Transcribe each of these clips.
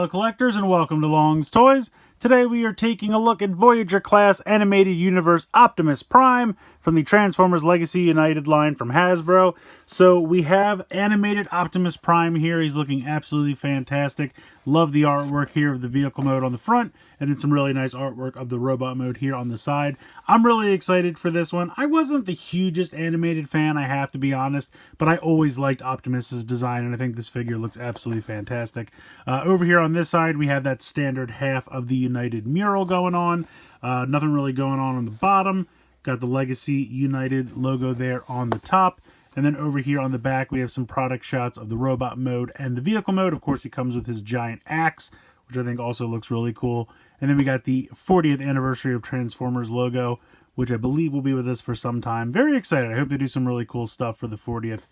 fellow collectors, and welcome to Long's Toys. Today we are taking a look at Voyager-class animated universe Optimus Prime from the Transformers Legacy United line from Hasbro. So we have animated Optimus Prime here. He's looking absolutely fantastic. Love the artwork here of the vehicle mode on the front, and then some really nice artwork of the robot mode here on the side. I'm really excited for this one. I wasn't the hugest animated fan, I have to be honest, but I always liked Optimus's design, and I think this figure looks absolutely fantastic. Over here on this side, we have that standard half of the United mural going on. Nothing really going on the bottom. Got the Legacy United logo there on the top. And then over here on the back, we have some product shots of the robot mode and the vehicle mode. Of course, he comes with his giant axe, which I think also looks really cool. And then we got the 40th anniversary of Transformers logo, which I believe will be with us for some time. Very excited. I hope they do some really cool stuff for the 40th,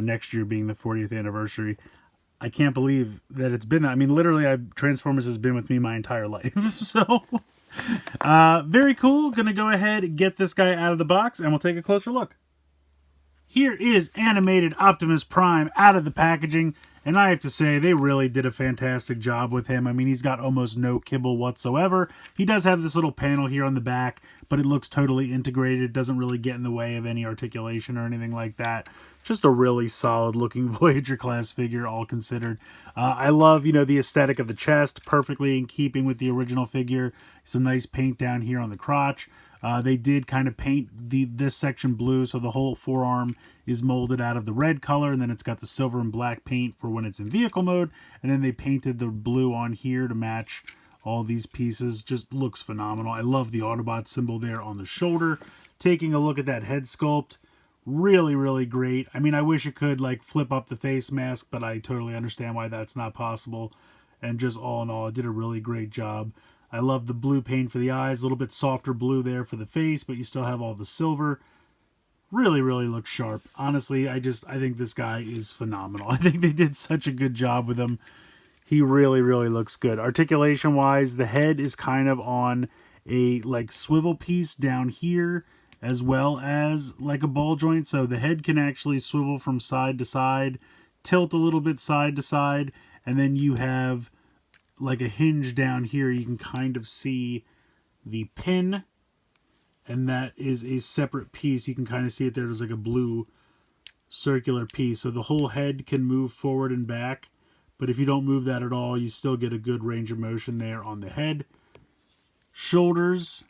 next year being the 40th anniversary. I can't believe that it's been that. I mean, literally, Transformers has been with me my entire life. So, very cool. Gonna go ahead and get this guy out of the box, and we'll take a closer look. Here is animated Optimus Prime out of the packaging, and I have to say, they really did a fantastic job with him. I mean, he's got almost no kibble whatsoever. He does have this little panel here on the back, but it looks totally integrated. It doesn't really get in the way of any articulation or anything like that. Just a really solid looking Voyager class figure, all considered. I love, the aesthetic of the chest, perfectly in keeping with the original figure. Some nice paint down here on the crotch. They did kind of paint this section blue, so the whole forearm is molded out of the red color, and then it's got the silver and black paint for when it's in vehicle mode, and then they painted the blue on here to match all these pieces. Just looks phenomenal. I love the Autobot symbol there on the shoulder. Taking a look at that head sculpt, really, really great. I mean, I wish it could flip up the face mask, but I totally understand why that's not possible. And just all in all, it did a really great job. I love the blue paint for the eyes, a little bit softer blue there for the face, but you still have all the silver. Really, really looks sharp. Honestly, I think this guy is phenomenal. I think they did such a good job with him. He really, really looks good. Articulation-wise, the head is kind of on a swivel piece down here, as well as a ball joint. So the head can actually swivel from side to side, tilt a little bit side to side, and then you have a hinge down here. You can kind of see the pin, and that is a separate piece. You can kind of see it there. There's a blue circular piece. So the whole head can move forward and back, but if you don't move that at all, you still get a good range of motion there on the head. Shoulders,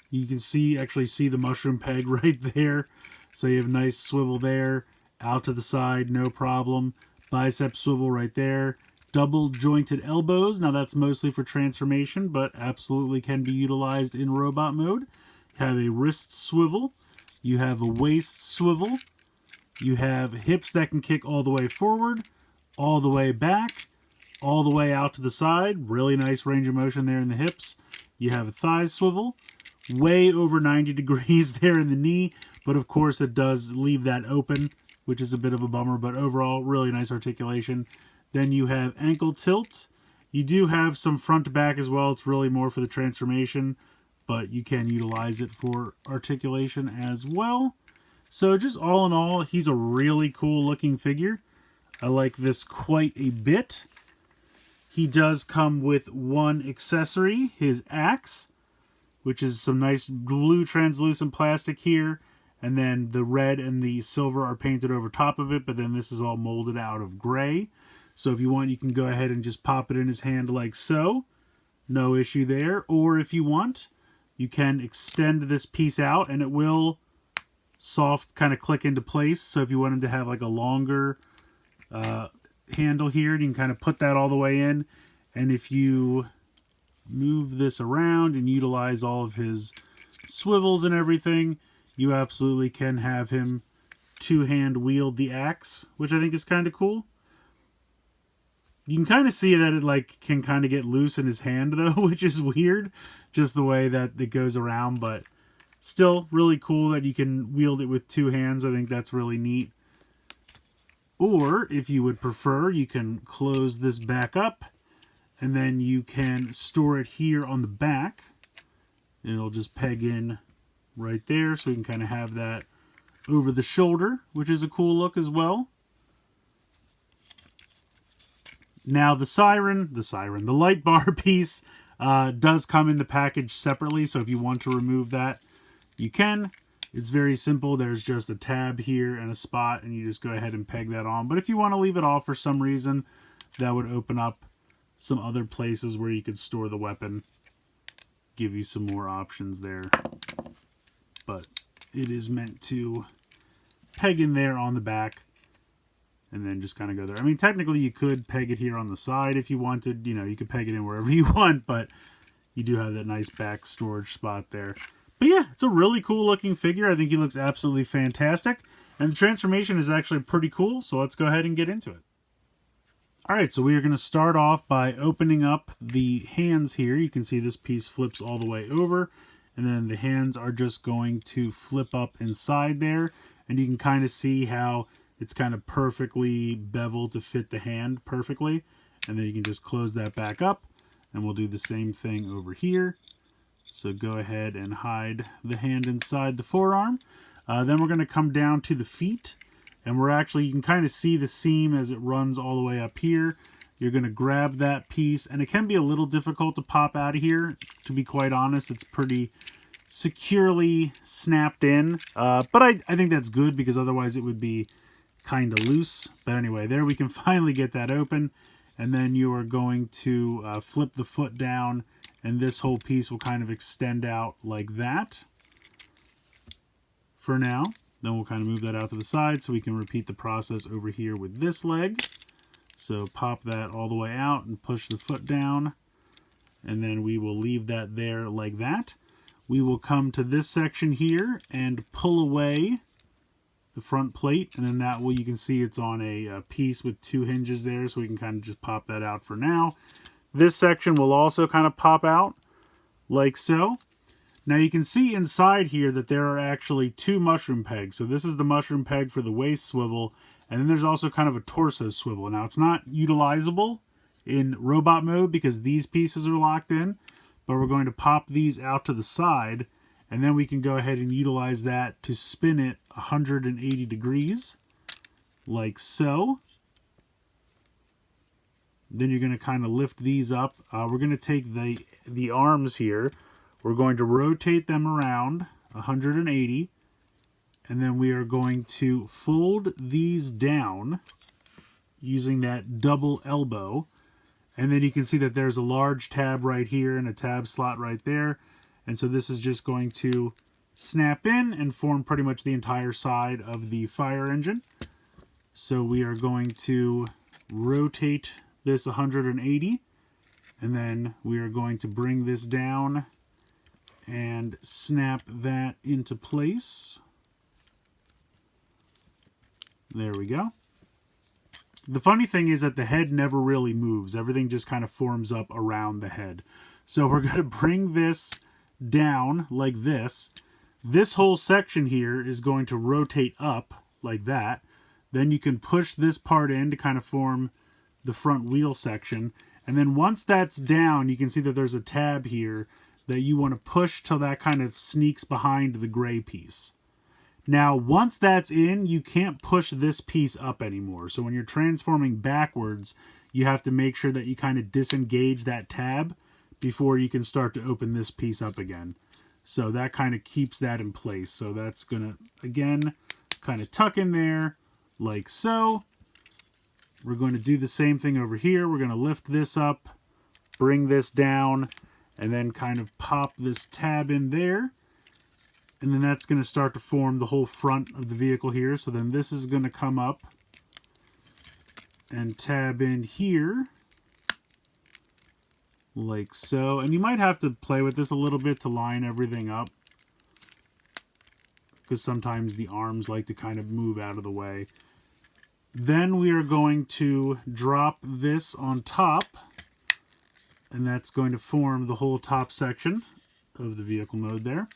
you can actually see the mushroom peg right there. So you have a nice swivel there, out to the side, no problem. Bicep swivel right there. Double jointed elbows. Now that's mostly for transformation, but absolutely can be utilized in robot mode. You have a wrist swivel. You have a waist swivel. You have hips that can kick all the way forward, all the way back, all the way out to the side. Really nice range of motion there in the hips. You have a thigh swivel. Way over 90 degrees there in the knee, but of course it does leave that open, which is a bit of a bummer, but overall really nice articulation. Then you have ankle tilt. You do have some front to back as well. It's really more for the transformation, but you can utilize it for articulation as well. So just all in all, he's a really cool looking figure. I like this quite a bit. He does come with one accessory, his axe, which is some nice blue translucent plastic here. And then the red and the silver are painted over top of it, but then this is all molded out of gray. So if you want, you can go ahead and just pop it in his hand like so. No issue there. Or if you want, you can extend this piece out and it will soft kind of click into place. So if you want him to have a longer handle here, you can kind of put that all the way in. And if you move this around and utilize all of his swivels and everything, you absolutely can have him two-hand wield the axe, which I think is kind of cool. You can kind of see that it can kind of get loose in his hand though, which is weird, just the way that it goes around, but still really cool that you can wield it with two hands. I think that's really neat. Or if you would prefer, you can close this back up and then you can store it here on the back. And it'll just peg in right there, so you can kind of have that over the shoulder, which is a cool look as well. Now the light bar piece does come in the package separately, so if you want to remove that, you can. It's very simple. There's just a tab here and a spot, and you just go ahead and peg that on. But if you want to leave it off for some reason, that would open up some other places where you could store the weapon, give you some more options there. But it is meant to peg in there on the back and then just kind of go there. I mean, technically you could peg it here on the side if you wanted. You know, you could peg it in wherever you want, but you do have that nice back storage spot there. But yeah, it's a really cool looking figure. I think he looks absolutely fantastic. And the transformation is actually pretty cool, so let's go ahead and get into it. Alright, so we are going to start off by opening up the hands here. You can see this piece flips all the way over, and then the hands are just going to flip up inside there. And you can kind of see how it's kind of perfectly beveled to fit the hand perfectly. And then you can just close that back up, and we'll do the same thing over here. So go ahead and hide the hand inside the forearm. Then we're going to come down to the feet. And you can kind of see the seam as it runs all the way up here. You're going to grab that piece. And it can be a little difficult to pop out of here. To be quite honest, it's pretty securely snapped in. But I think that's good because otherwise it would be kind of loose. But anyway, there we can finally get that open. And then you are going to flip the foot down. And this whole piece will kind of extend out like that for now. Then we'll kind of move that out to the side so we can repeat the process over here with this leg. So pop that all the way out and push the foot down. And then we will leave that there like that. We will come to this section here and pull away the front plate. And then that way you can see it's on a piece with two hinges there. So we can kind of just pop that out for now. This section will also kind of pop out like so. Now you can see inside here that there are actually two mushroom pegs. So this is the mushroom peg for the waist swivel, and then there's also kind of a torso swivel. Now it's not utilizable in robot mode because these pieces are locked in, but we're going to pop these out to the side, and then we can go ahead and utilize that to spin it 180 degrees, like so. Then you're going to kind of lift these up. We're going to take the arms here. We're going to rotate them around 180. And then we are going to fold these down using that double elbow. And then you can see that there's a large tab right here and a tab slot right there. And so this is just going to snap in and form pretty much the entire side of the fire engine. So we are going to rotate this 180, and then we are going to bring this down and snap that into place. There we go. The funny thing is that the head never really moves. Everything just kind of forms up around the head. So we're going to bring this down like this. This whole section here is going to rotate up like that. Then you can push this part in to kind of form the front wheel section, and then once that's down you can see that there's a tab here that you want to push till that kind of sneaks behind the gray piece. Now once that's in, you can't push this piece up anymore, so when you're transforming backwards you have to make sure that you kind of disengage that tab before you can start to open this piece up again. So that kind of keeps that in place. So that's gonna again kind of tuck in there like so. We're going to do the same thing over here. We're going to lift this up, bring this down, and then kind of pop this tab in there. And then that's going to start to form the whole front of the vehicle here. So then this is going to come up and tab in here like so. And you might have to play with this a little bit to line everything up, because sometimes the arms like to kind of move out of the way. Then we are going to drop this on top, and that's going to form the whole top section of the vehicle mode there.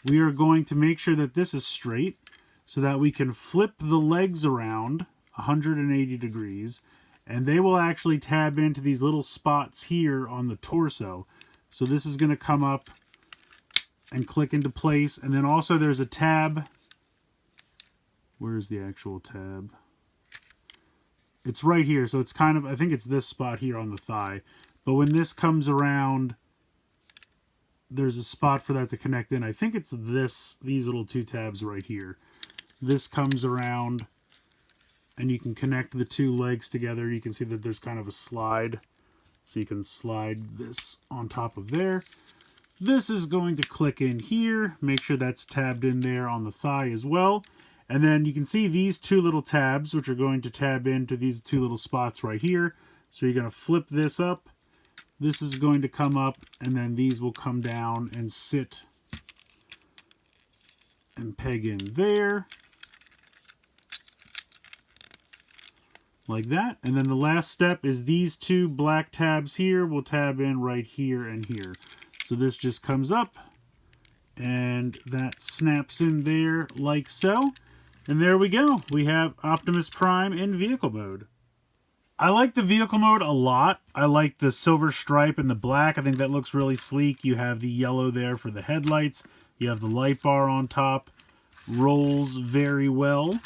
We are going to make sure that this is straight so that we can flip the legs around 180 degrees, and they will actually tab into these little spots here on the torso. So this is going to come up and click into place, and then also there's a tab. Where's the actual tab? it's right here. So it's kind of, I think it's this spot here on the thigh. But when this comes around, there's a spot for that to connect in. I think it's these little two tabs right here. This comes around and you can connect the two legs together. You can see that there's kind of a slide. So you can slide this on top of there. This is going to click in here. Make sure that's tabbed in there on the thigh as well. And then you can see these two little tabs, which are going to tab into these two little spots right here. So you're going to flip this up. This is going to come up, and then these will come down and sit and peg in there. Like that. And then the last step is these two black tabs here will tab in right here and here. So this just comes up, and that snaps in there like so. And there we go. We have Optimus Prime in vehicle mode. I like the vehicle mode a lot. I like the silver stripe and the black. I think that looks really sleek. You have the yellow there for the headlights. You have the light bar on top. Rolls very well.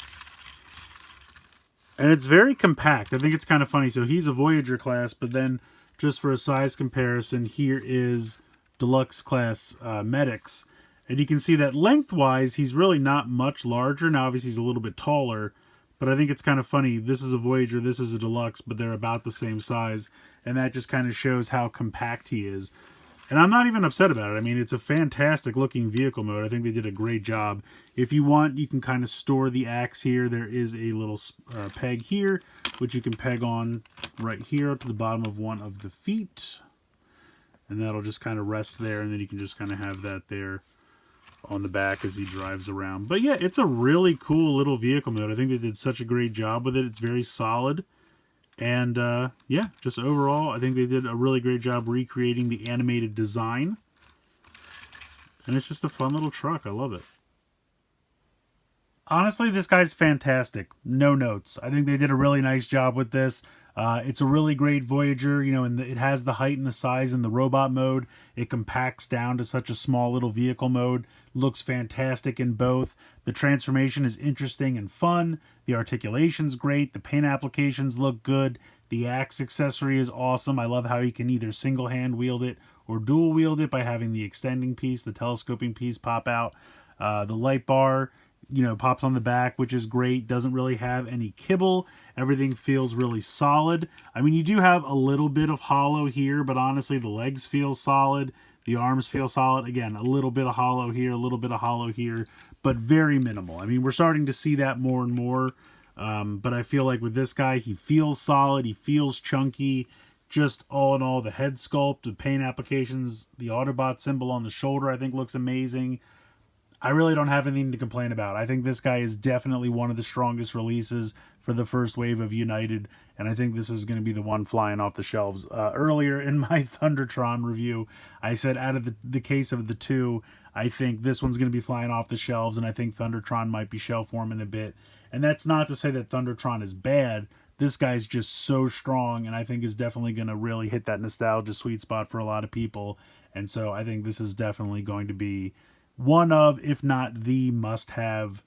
And it's very compact. I think it's kind of funny. So he's a Voyager class, but then just for a size comparison, here is Deluxe class medics. And you can see that lengthwise, he's really not much larger. Now, obviously, he's a little bit taller. But I think it's kind of funny. This is a Voyager, this is a Deluxe, but they're about the same size. And that just kind of shows how compact he is. And I'm not even upset about it. I mean, it's a fantastic looking vehicle mode. I think they did a great job. If you want, you can kind of store the axe here. There is a little peg here, which you can peg on right here to the bottom of one of the feet. And that'll just kind of rest there. And then you can just kind of have that there on the back as he drives around. But yeah, it's a really cool little vehicle mode. I think they did such a great job with it. It's very solid. And yeah, just overall, I think they did a really great job recreating the animated design. And it's just a fun little truck. I love it. Honestly, this guy's fantastic. No notes. I think they did a really nice job with this. It's a really great Voyager, you know, and it has the height and the size in the robot mode. It compacts down to such a small little vehicle mode. Looks fantastic in both. The transformation is interesting and fun. The articulation's great. The paint applications look good. The axe accessory is awesome. I love how you can either single hand wield it or dual wield it by having the extending piece, the telescoping piece pop out. The light bar, you know, pops on the back, which is great. Doesn't really have any kibble. Everything feels really solid. I mean, you do have a little bit of hollow here, but honestly, the legs feel solid. The arms feel solid. Again, a little bit of hollow here, a little bit of hollow here, but very minimal. I mean, we're starting to see that more and more. But I feel like with this guy, he feels solid. He feels chunky. Just all in all, the head sculpt, the paint applications, the Autobot symbol on the shoulder, I think looks amazing. I really don't have anything to complain about. I think this guy is definitely one of the strongest releases for the first wave of United, and I think this is going to be the one flying off the shelves. Earlier in my Thundertron review, I said out of the case of the two, I think this one's going to be flying off the shelves, and I think Thundertron might be shelf warming a bit. And that's not to say that Thundertron is bad. This guy's just so strong, and I think is definitely going to really hit that nostalgia sweet spot for a lot of people. And so I think this is definitely going to be one of, if not the must-have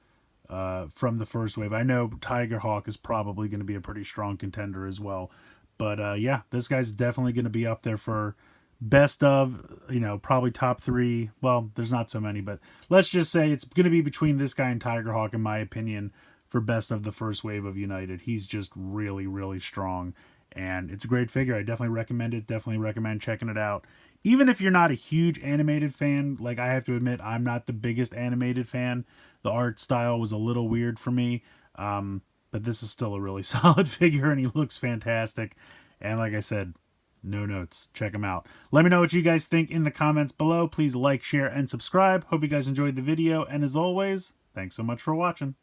from the first wave. I know Tigerhawk is probably going to be a pretty strong contender as well. But yeah, this guy's definitely going to be up there for best of, you know, probably top three. Well, there's not so many, but let's just say it's going to be between this guy and Tigerhawk, in my opinion, for best of the first wave of United. He's just really, really strong. And it's a great figure. I definitely recommend it. Definitely recommend checking it out. Even if you're not a huge animated fan, like I have to admit, I'm not the biggest animated fan. The art style was a little weird for me. But this is still a really solid figure, and he looks fantastic. And like I said, no notes. Check him out. Let me know what you guys think in the comments below. Please like, share, and subscribe. Hope you guys enjoyed the video. And as always, thanks so much for watching.